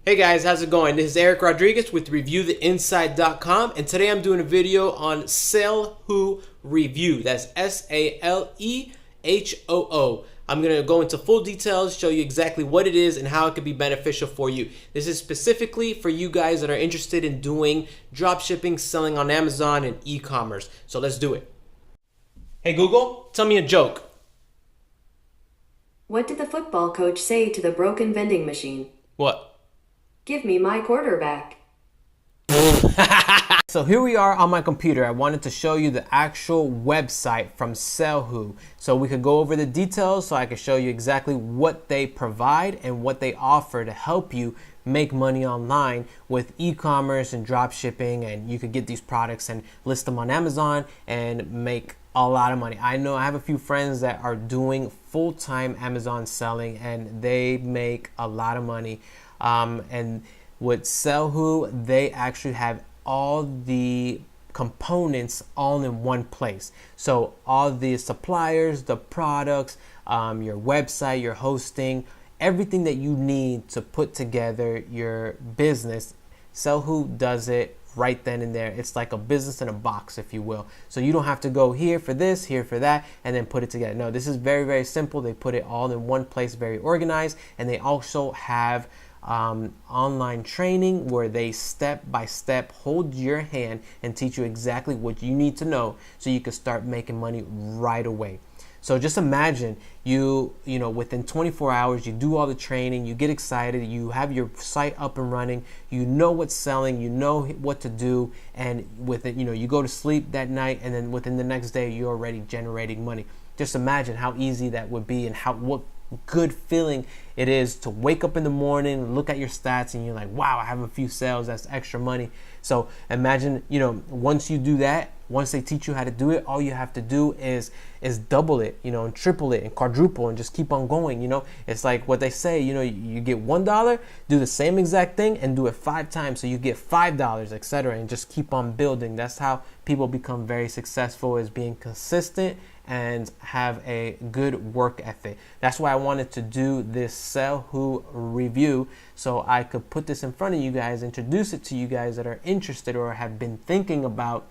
Hey guys, how's it going? This is Eric Rodriguez with ReviewTheInside.com, and today I'm doing a video on Salehoo Review. That's Salehoo. I'm going to go into full details, show you exactly what it is and how it could be beneficial for you. This is specifically for you guys that are interested in doing drop shipping, selling on Amazon and e-commerce. So let's do it. Hey Google, tell me a joke. What did the football coach say to the broken vending machine? What? Give me my quarterback. So here we are on my computer. I wanted to show you the actual website from Salehoo so we could go over the details, so I could show you exactly what they provide and what they offer to help you make money online with e-commerce and drop shipping, and you could get these products and list them on Amazon and make a lot of money. I know I have a few friends that are doing full-time Amazon selling and they make a lot of money. And with Salehoo, they actually have all the components all in one place. So all the suppliers, the products, your website, your hosting, everything that you need to put together your business, Salehoo does it right then and there. It's like a business in a box, if you will. So you don't have to go here for this, here for that, and then put it together. No, this is very, very simple. They put it all in one place, very organized, and they also have online training where they step by step hold your hand and teach you exactly what you need to know so you can start making money right away. So just imagine you know within 24 hours you do all the training, you get excited, you have your site up and running, you know what's selling, you know what to do, and with it, you go to sleep that night, and then within the next day you're already generating money. Just imagine how easy that would be and what good feeling it is to wake up in the morning, look at your stats, and you're like, wow, I have a few sales, that's extra money. So imagine, once you do that, once they teach you how to do it, all you have to do is double it, and triple it and quadruple and just keep on going. It's like what they say, you get $1, do the same exact thing and do it 5 times, so you get $5, etc., and just keep on building. That's how people become very successful, is being consistent and have a good work ethic. That's why I wanted to do this Salehoo review, so I could put this in front of you guys, introduce it to you guys that are interested or have been thinking about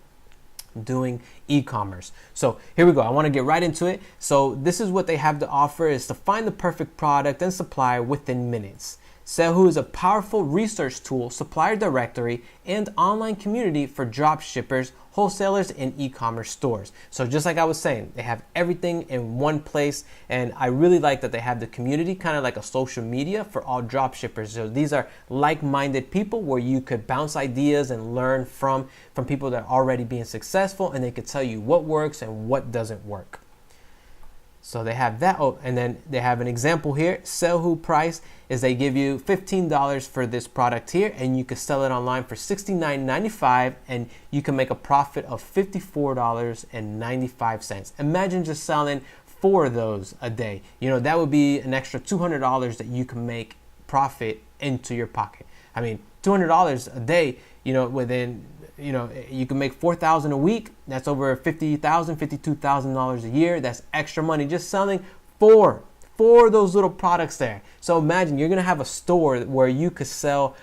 doing e-commerce. So here we go. I want to get right into it. So this is what they have to offer, is to find the perfect product and supplier within minutes. Salehoo is a powerful research tool, supplier directory, and online community for drop shippers, wholesalers, and e-commerce stores. So just like I was saying, they have everything in one place, and I really like that they have the community, kind of like a social media for all drop shippers. So these are like-minded people where you could bounce ideas and learn from people that are already being successful, and they could tell you what works and what doesn't work. So they have that. Oh, and then they have an example here. Salehoo price is they give you $15 for this product here, and you can sell it online for $69.95, and you can make a profit of $54.95. Imagine just selling 4 of those a day. That would be an extra $200 that you can make profit into your pocket. I mean, $200 a day, within, you can make $4,000 a week. That's over $50,000, $52,000 a year. That's extra money just selling 4 of those little products there. So imagine you're going to have a store where you could sell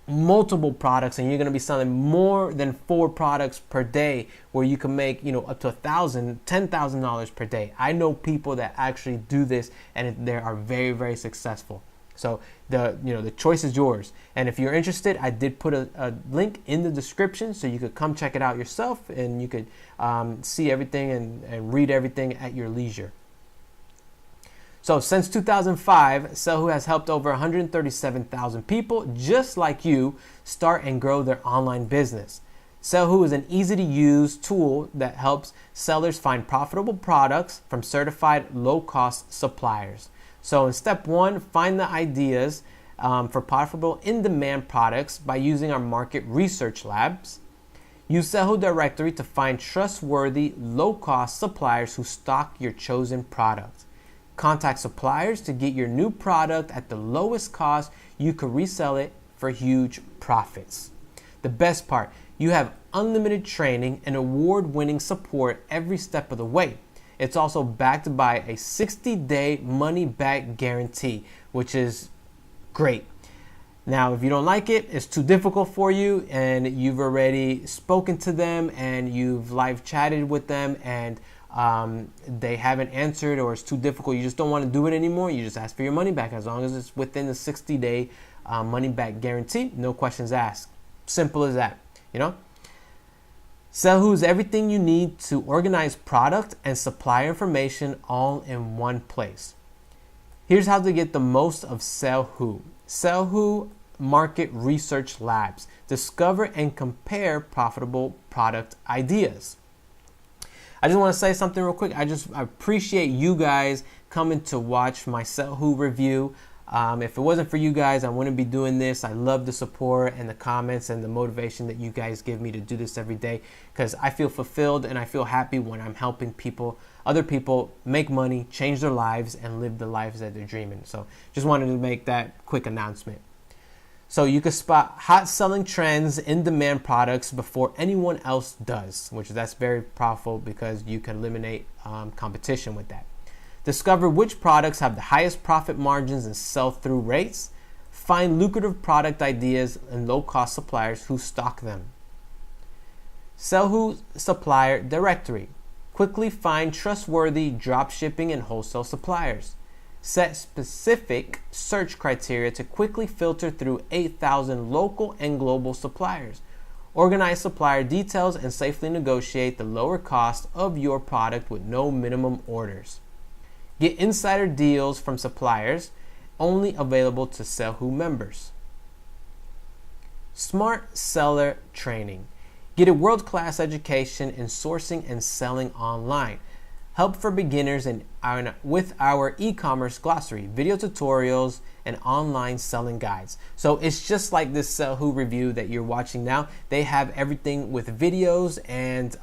multiple products, and you're going to be selling more than 4 products per day, where you can make, up to $1,000, $10,000 per day. I know people that actually do this, and they are very, very successful. So the choice is yours. And if you're interested, I did put a link in the description, so you could come check it out yourself, and you could see everything and read everything at your leisure. So since 2005, Salehoo has helped over 137,000 people just like you start and grow their online business. Salehoo is an easy-to-use tool that helps sellers find profitable products from certified low-cost suppliers. So in step 1, find the ideas for profitable in-demand products by using our market research labs. Use Salehoo directory to find trustworthy, low-cost suppliers who stock your chosen product. Contact suppliers to get your new product at the lowest cost. You could resell it for huge profits. The best part, you have unlimited training and award-winning support every step of the way. It's also backed by a 60-day money-back guarantee, which is great. Now, if you don't like it, it's too difficult for you, and you've already spoken to them and you've live chatted with them, and they haven't answered, or it's too difficult, you just don't want to do it anymore, you just ask for your money back as long as it's within the 60-day money back guarantee. No questions asked. Simple as that, you know? Salehoo is everything you need to organize product and supplier information all in one place. Here's how to get the most of Salehoo. Salehoo Market Research Labs. Discover and compare profitable product ideas. I just want to say something real quick. I appreciate you guys coming to watch my Salehoo review. If it wasn't for you guys, I wouldn't be doing this. I love the support and the comments and the motivation that you guys give me to do this every day, because I feel fulfilled and I feel happy when I'm helping other people make money, change their lives, and live the lives that they're dreaming. So just wanted to make that quick announcement. So you can spot hot selling trends, in-demand products before anyone else does, that's very powerful because you can eliminate competition with that. Discover which products have the highest profit margins and sell-through rates. Find lucrative product ideas and low-cost suppliers who stock them. Salehoo Supplier Directory. Quickly find trustworthy dropshipping and wholesale suppliers. Set specific search criteria to quickly filter through 8,000 local and global suppliers. Organize supplier details and safely negotiate the lower cost of your product with no minimum orders. Get insider deals from suppliers only available to Salehoo members. Smart Seller Training. Get a world-class education in sourcing and selling online. Help for beginners with our e-commerce glossary, video tutorials, and online selling guides. So it's just like this Salehoo review that you're watching now. They have everything with videos and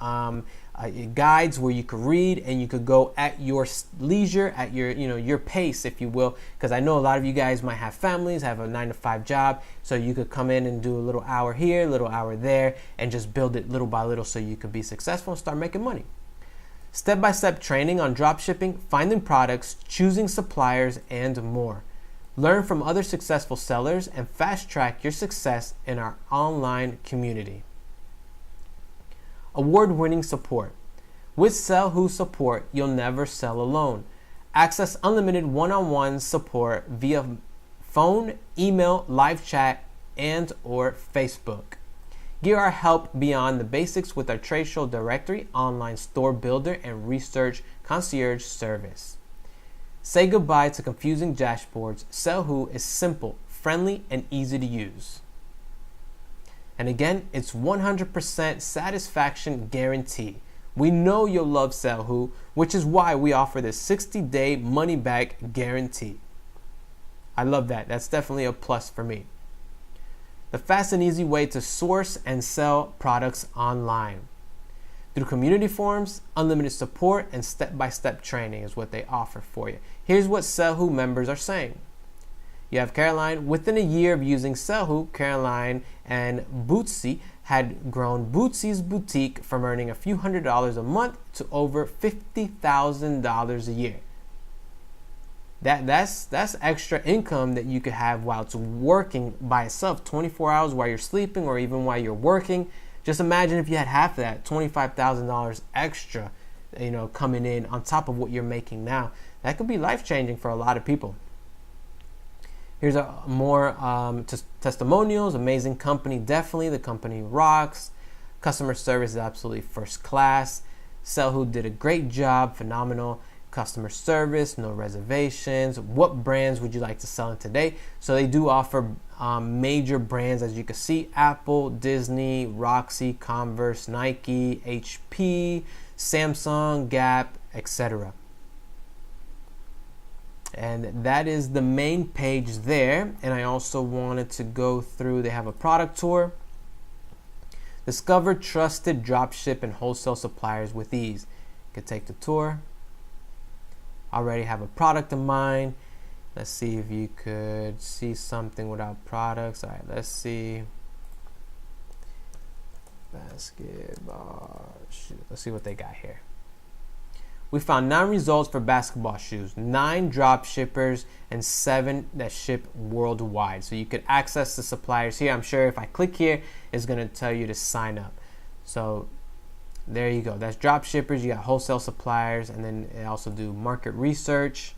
guides where you could read, and you could go at your leisure, at your pace, if you will. Because I know a lot of you guys might have families, have a 9-to-5 job, so you could come in and do a little hour here, a little hour there, and just build it little by little so you could be successful and start making money. Step-by-step training on dropshipping, finding products, choosing suppliers, and more. Learn from other successful sellers and fast-track your success in our online community. Award-winning support. With Salehoo support, you'll never sell alone. Access unlimited one-on-one support via phone, email, live chat, and/or Facebook. Get our help beyond the basics with our trade show directory, online store builder, and research concierge service. Say goodbye to confusing dashboards. Salehoo is simple, friendly, and easy to use. And again, it's 100% satisfaction guarantee. We know you'll love Salehoo, which is why we offer this 60-day money-back guarantee. I love that. That's definitely a plus for me. The fast and easy way to source and sell products online. Through community forums, unlimited support, and step-by-step training is what they offer for you. Here's what Salehoo members are saying. You have Caroline. Within a year of using Salehoo, Caroline and Bootsy had grown Bootsy's boutique from earning a few $100s a month to over $50,000 a year. That's extra income that you could have while it's working by itself, 24 hours while you're sleeping or even while you're working. Just imagine if you had half of that, $25,000 extra, coming in on top of what you're making now. That could be life-changing for a lot of people. Here's more testimonials. Amazing company, definitely. The company rocks. Customer service is absolutely first class. Salehoo did a great job, phenomenal. Customer service, no reservations. What brands would you like to sell in today? So they do offer major brands, as you can see: Apple, Disney, Roxy, Converse, Nike, HP, Samsung, Gap, etc. And that is the main page there. And I also wanted to go through, they have a product tour. Discover trusted dropship and wholesale suppliers with ease. You can take the tour. Already have a product in mind. Let's see if you could see something without products. All right, let's see. Basketball. Shoot. Let's see what they got here. we found 9 results for basketball shoes, 9 drop shippers, and 7 that ship worldwide. So you could access the suppliers here. I'm sure if I click here, it's going to tell you to sign up. So there you go. That's drop shippers. You got wholesale suppliers, and then they also do market research.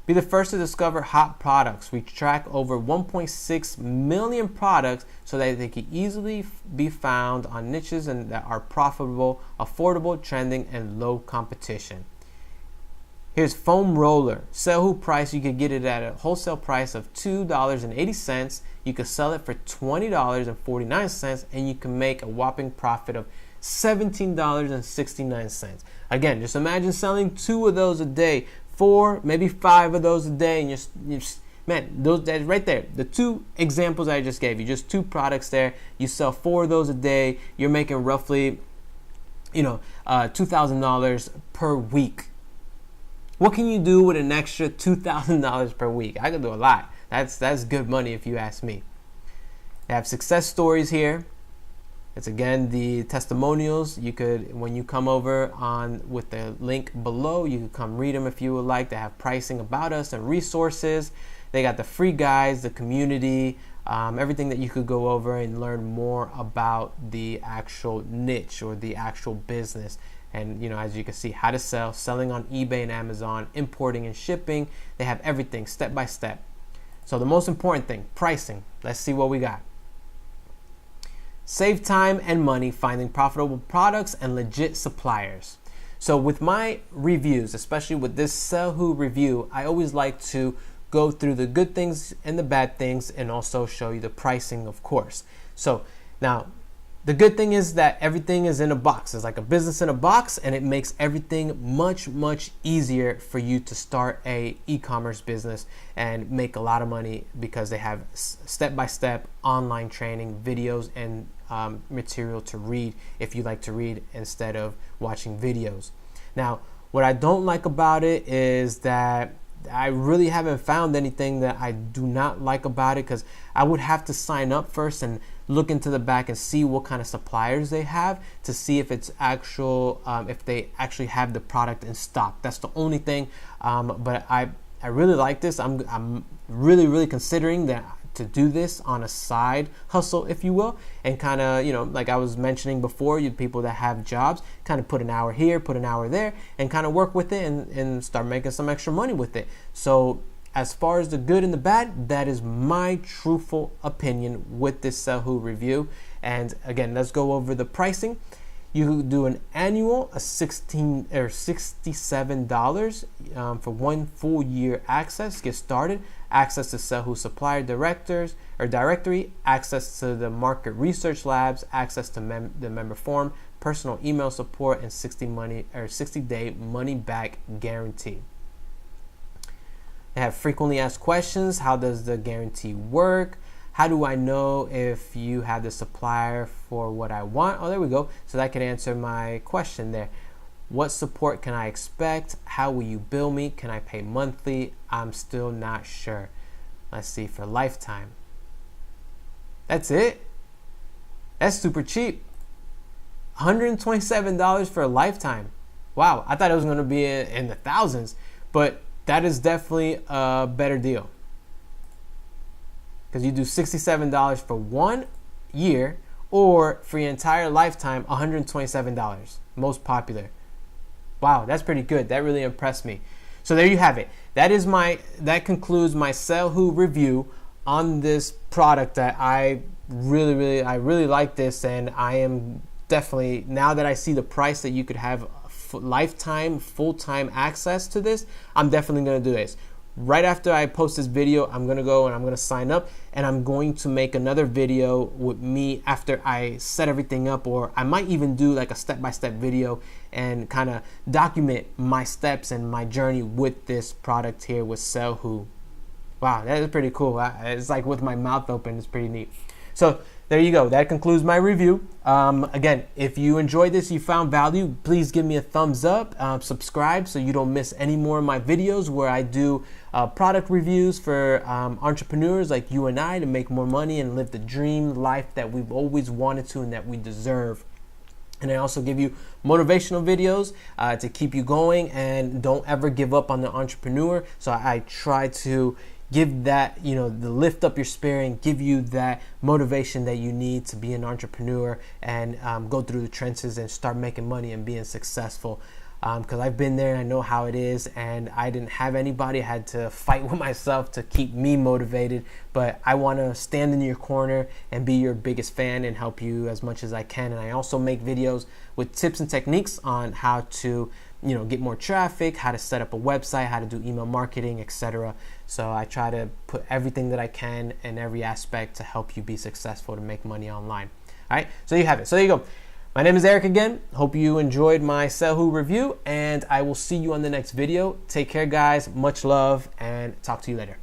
Be the first to discover hot products. We track over 1.6 million products so that they can easily be found on niches and that are profitable, affordable, trending, and low competition. Here's foam roller. Salehoo price, you could get it at a wholesale price of $2.80. You could sell it for $20.49, and you can make a whopping profit of $17.69. Again, just imagine selling 2 of those a day, 4, maybe 5 of those a day, and you're man, those that right there, the 2 examples I just gave you, just 2 products there. You sell 4 of those a day, you're making roughly, $2,000 per week. What can you do with an extra $2,000 per week? I could do a lot. That's good money if you ask me. They have success stories here. It's again the testimonials. You could, when you come over on with the link below, you could come read them if you would like. They have pricing about us and resources. They got the free guides, the community, everything that you could go over and learn more about the actual niche or the actual business. And as you can see, how to sell, selling on eBay and Amazon, importing and shipping. They have everything step by step. So the most important thing, pricing. Let's see what we got. Save time and money finding profitable products and legit suppliers. So with my reviews, especially with this Salehoo review, I always like to go through the good things and the bad things and also show you the pricing, of course. So now, the good thing is that everything is in a box. It's like a business in a box, and it makes everything much, much easier for you to start a e-commerce business and make a lot of money because they have step-by-step online training, videos, and material to read if you like to read instead of watching videos. Now, what I don't like about it is that I really haven't found anything that I do not like about it, because I would have to sign up first and look into the back and see what kind of suppliers they have to see if it's actual, if they actually have the product in stock. That's the only thing. But I really like this. I'm really considering that to do this on a side hustle, if you will, and kind of, like I was mentioning before, you people that have jobs, kind of put an hour here, put an hour there, and kind of work with it and start making some extra money with it. So as far as the good and the bad, that is my truthful opinion with this Salehoo review. And again, let's go over the pricing. You do an annual, $67 for 1 full year access. Get started. Access to Salehoo supplier directory, access to the market research labs, access to the member forum, personal email support, and 60-day money back guarantee. They have frequently asked questions. How does the guarantee work? How do I know if you have the supplier for what I want? Oh, there we go. So that can answer my question there. What support can I expect? How will you bill me? Can I pay monthly? I'm still not sure. Let's see, for lifetime. That's it? That's super cheap. $127 for a lifetime. Wow, I thought it was going to be in the thousands, but that is definitely a better deal. Because you do $67 for 1 year, or for your entire lifetime, $127. Most popular. Wow, that's pretty good. That really impressed me. So there you have it. That concludes my Salehoo review on this product that I really like this, and I am definitely, now that I see the price that you could have lifetime, full-time access to this, I'm definitely going to do this. Right after I post this video, I'm going to go and I'm going to sign up, and I'm going to make another video with me after I set everything up, or I might even do like a step-by-step video and kind of document my steps and my journey with this product here with Salehoo. Wow, that is pretty cool. It's like with my mouth open, it's pretty neat. So there you go. That concludes my review. Again, if you enjoyed this, you found value, please give me a thumbs up, subscribe so you don't miss any more of my videos where I do product reviews for entrepreneurs like you and I to make more money and live the dream life that we've always wanted to and that we deserve. And I also give you motivational videos to keep you going and don't ever give up on the entrepreneur. So I try to give that, the lift up your spirit and give you that motivation that you need to be an entrepreneur and go through the trenches and start making money and being successful. Because I've been there and I know how it is, and I didn't have anybody. I had to fight with myself to keep me motivated, but I want to stand in your corner and be your biggest fan and help you as much as I can. And I also make videos with tips and techniques on how to get more traffic, how to set up a website, how to do email marketing, etc. So I try to put everything that I can in every aspect to help you be successful to make money online. All right, so you have it. So there you go. My name is Eric again. Hope you enjoyed my Salehoo review, and I will see you on the next video. Take care, guys. Much love, and talk to you later.